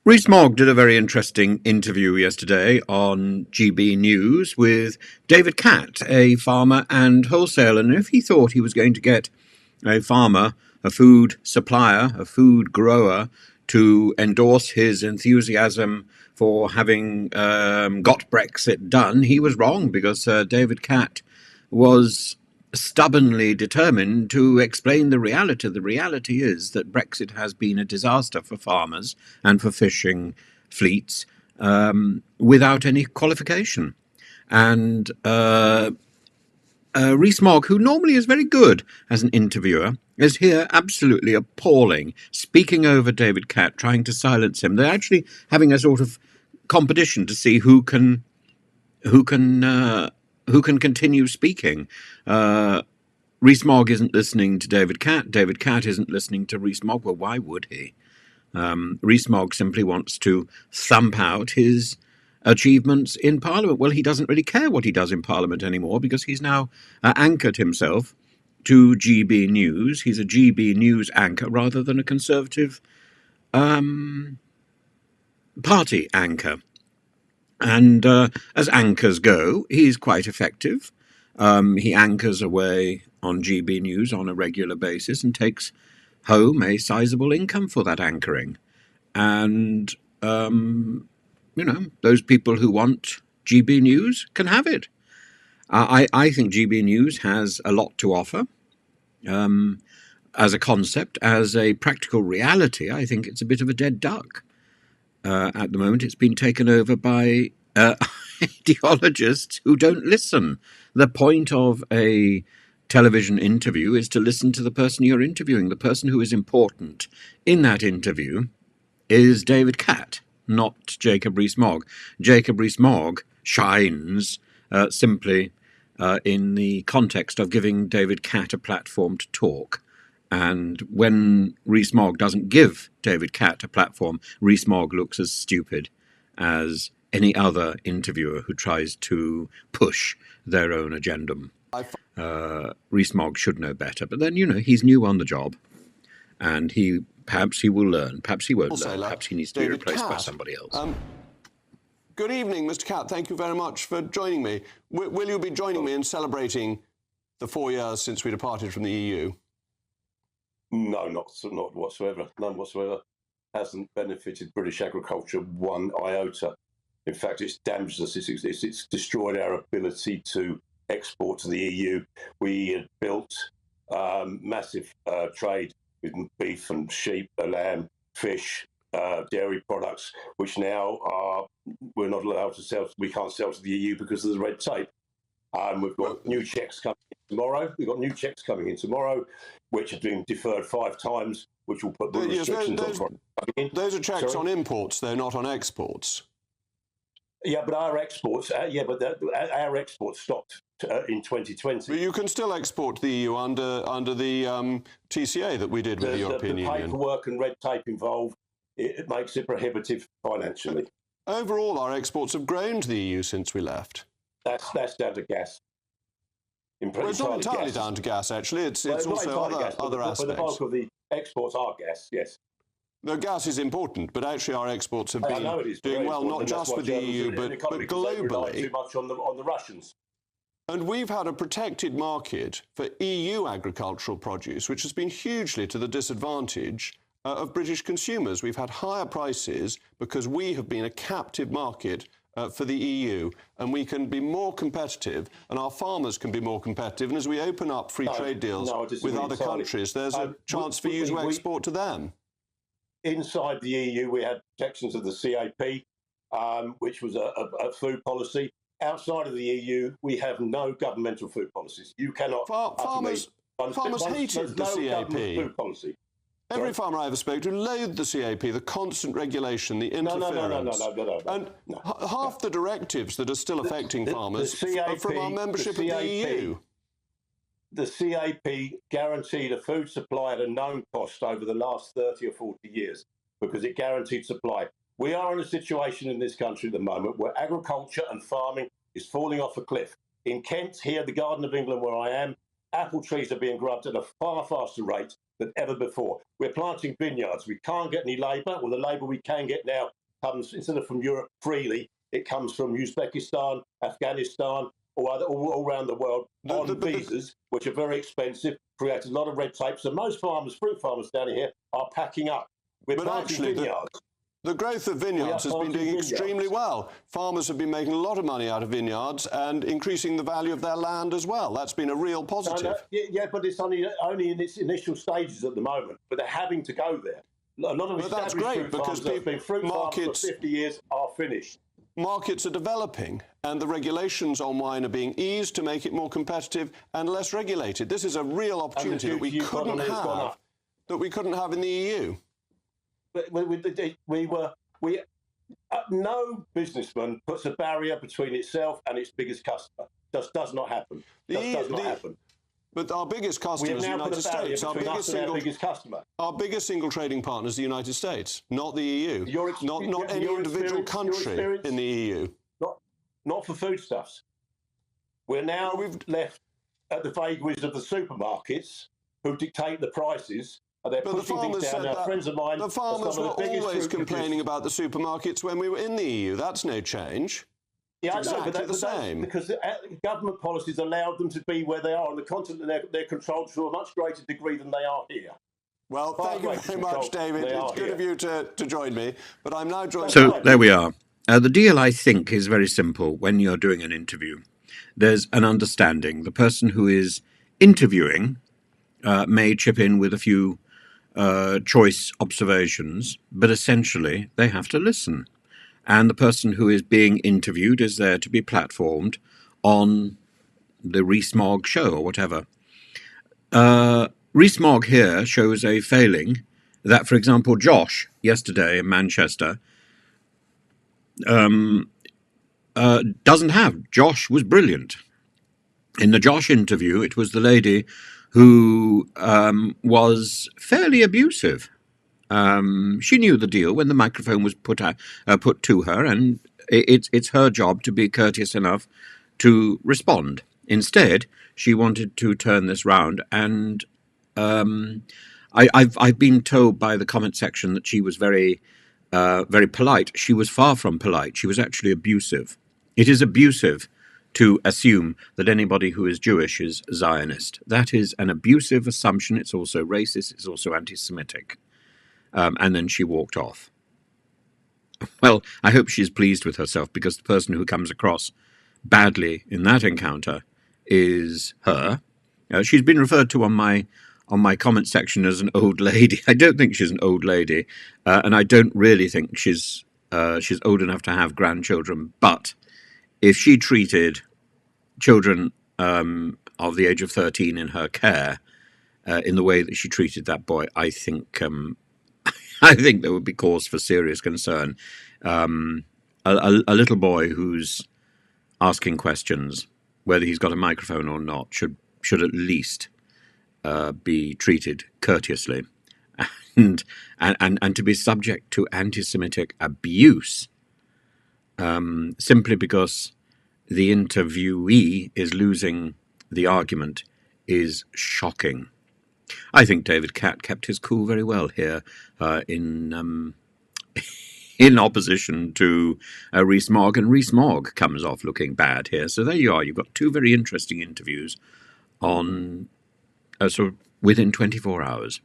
Rees Mogg did a very interesting interview yesterday on GBNews with David Catt, a farmer and wholesaler. And if he thought he was going to get a farmer, a food supplier, a food grower, to endorse his enthusiasm for having got Brexit done, he was wrong, because David Catt was stubbornly determined to explain the reality. The reality is that Brexit has been a disaster for farmers and for fishing fleets without any qualification. And Rees Mogg, who normally is very good as an interviewer, is here absolutely appalling, speaking over David Catt, trying to silence him. They're actually having a sort of competition to see who can continue speaking. Rees Mogg isn't listening to David Catt. David Catt isn't listening to Rees Mogg. Well, why would he? Rees Mogg simply wants to thump out his achievements in Parliament. Well, he doesn't really care what he does in Parliament anymore, because he's now anchored himself to GB News. He's a GB News anchor rather than a Conservative party anchor. And as anchors go, he's quite effective. He anchors away on GB News on a regular basis and takes home a sizable income for that anchoring. And, those people who want GB News can have it. I think GB News has a lot to offer. As a concept, as a practical reality, I think it's a bit of a dead duck. At the moment, it's been taken over by ideologists who don't listen. The point of a television interview is to listen to the person you're interviewing. The person who is important in that interview is David Catt, not Jacob Rees-Mogg. Jacob Rees-Mogg shines simply in the context of giving David Catt a platform to talk. And when Rees-Mogg doesn't give David Catt a platform, Rees-Mogg looks as stupid as any other interviewer who tries to push their own agenda. Rees-Mogg should know better. But then, he's new on the job, and perhaps he will learn. Perhaps he won't learn. Perhaps he needs to be replaced by somebody else. Good evening, Mr. Catt. Thank you very much for joining me. Will you be joining me in celebrating the 4 years since we departed from the EU? No, not whatsoever. None whatsoever. Hasn't benefited British agriculture one iota. In fact, it's damaged us. It's destroyed our ability to export to the EU. We had built massive trade with beef and sheep, lamb, fish, dairy products, which now we're not allowed to sell. We can't sell to the EU because of the red tape. We've got new checks coming in tomorrow. We've got new checks coming in tomorrow, which have been deferred 5 times, which will put the restrictions on coming in. Those are checks on imports, though, not on exports. Yeah, but our exports, our exports stopped in 2020. But you can still export to the EU under the TCA that we did with the European Union. The paperwork and red tape involved, it makes it prohibitive financially. Overall, our exports have grown to the EU since we left. That's down to gas. Well, it's not entirely down to gas, actually. It's also other aspects. But the bulk of the exports are gas, yes. No, gas is important, but actually our exports have been doing well, not just with the EU, but globally. Rely too much on the Russians. And we've had a protected market for EU agricultural produce, which has been hugely to the disadvantage of British consumers. We've had higher prices because we have been a captive market for the EU, and we can be more competitive, and our farmers can be more competitive. And as we open up free trade deals with other countries, there's a chance for you to export to them. Inside the EU, we had protections of the CAP, which was a food policy. Outside of the EU, we have no governmental food policies. You cannot. Farmers hated the CAP. Food policy. Every farmer I ever spoke to loathed the CAP, the constant regulation, the interference. No. And half the directives that are still affecting farmers are from our membership of the EU. The CAP guaranteed a food supply at a known cost over the last 30 or 40 years because it guaranteed supply. We are in a situation in this country at the moment where agriculture and farming is falling off a cliff. In Kent, here, the Garden of England where I am, apple trees are being grubbed at a far faster rate than ever before. We're planting vineyards. We can't get any labour. Well, the labour we can get now comes, instead of from Europe freely, it comes from Uzbekistan, Afghanistan, all around the world on visas, which are very expensive, create a lot of red tape. So most farmers, fruit farmers down here, are packing up. We're planting vineyards. The growth of vineyards has been doing extremely well. Farmers have been making a lot of money out of vineyards and increasing the value of their land as well. That's been a real positive. Yeah, but it's only in its initial stages at the moment. But they're having to go there. A lot of established fruit farms that have been fruit farms for 50 years are finished. Markets are developing and the regulations on wine are being eased to make it more competitive and less regulated. This is a real opportunity that we couldn't have in the EU. No businessman puts a barrier between itself and its biggest customer. Just does not happen. Does not happen. But our biggest customer is the United States. Our biggest single trading partner is the United States, not the EU. Not any individual country in the EU. Not for foodstuffs. We're now left at the vagaries of the supermarkets who dictate the prices. But the farmers said that. Friends of mine, the farmers were always complaining about the supermarkets when we were in the EU. That's no change. Yeah, it's exactly the same. Because the government policies allowed them to be where they are on the continent. They're controlled to a much greater degree than they are here. Well, thank you very much, David. It's good of you to join me. But I'm now joined. So there we are. The deal, I think, is very simple. When you're doing an interview, there's an understanding. The person who is interviewing may chip in with a few choice observations, but essentially they have to listen. And the person who is being interviewed is there to be platformed on the Rees Mogg show or whatever. Rees Mogg here shows a failing that, for example, Josh, yesterday in Manchester, doesn't have. Josh was brilliant. In the Josh interview, it was the lady who was fairly abusive. She knew the deal when the microphone was put to her, and it's her job to be courteous enough to respond. Instead, she wanted to turn this round, and I've been told by the comment section that she was very polite. She was far from polite. She was actually abusive. It is abusive to assume that anybody who is Jewish is Zionist. That is an abusive assumption. It's also racist. It's also anti-Semitic. And then she walked off. Well, I hope she's pleased with herself, because the person who comes across badly in that encounter is her. She's been referred to on my comment section as an old lady. I don't think she's an old lady, and I don't really think she's old enough to have grandchildren. But if she treated children of the age of 13 in her care in the way that she treated that boy, I think there would be cause for serious concern. A little boy who's asking questions, whether he's got a microphone or not, should at least be treated courteously, and to be subject to anti-Semitic abuse simply because the interviewee is losing the argument is shocking. I think David Catt kept his cool very well here in opposition to Rees Mogg, and Rees Mogg comes off looking bad here. So there you are. You've got two very interesting interviews on sort of within 24 hours.